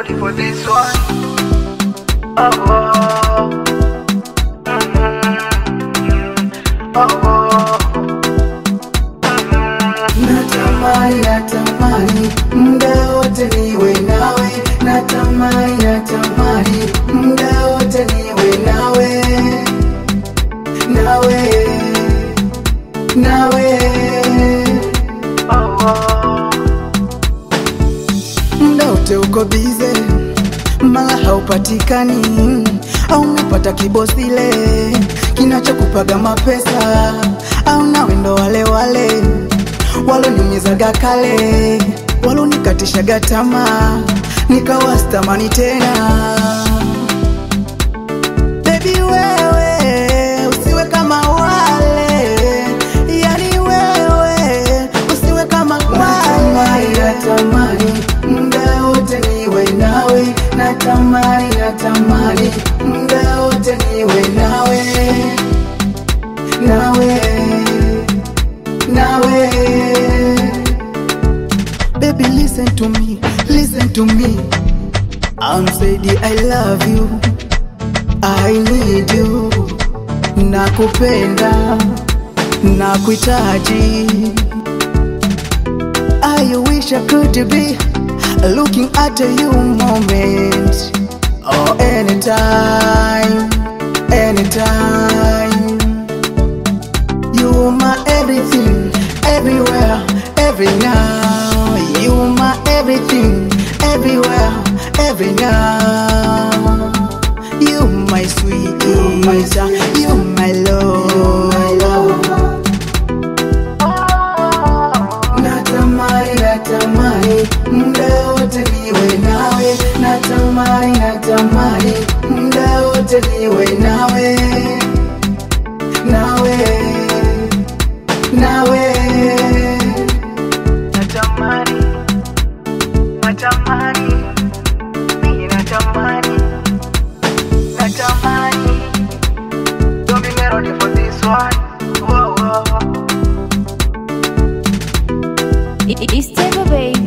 melody for this one. Oh, oh. Oh, oh. Natamani, natamani, muda wote niwe nawe. Natamani, natamani, muda wote niwe nawe. Nawe, nawe. Oh, oh. Muda wote uko bize, mala haupatikani. Au unapata kibosile kinachokupaga mapesa. Au nawe ndo wale wale waloniumizaga kale, walonikatishaga tamaa, nikawastamani tena. Baby wewe usiwe kama wale, yani wewe usiwe kama wale. Natamani muda wote niwe nawe. Natamani, natamani muda wote niwe nawe. Nawe, nawe. Baby listen to me, listen to me. I'm saying I love you, I need you. Nakupenda, nakuhitaji. I wish I could be looking at you moment. Oh, anytime, anytime. You my everything, everywhere, every now. You my everything, everywhere, every now. You my sweet, you my child, you my love, my love. Natamani, natamani muda wote niwe nawe. Natamani, natamani muda wote niwe nawe. Nawe, nawe. Natamani, natamani, mimi natamani, natamani. Don't be melody for this one. Whoa, whoa. It's Tego, baby.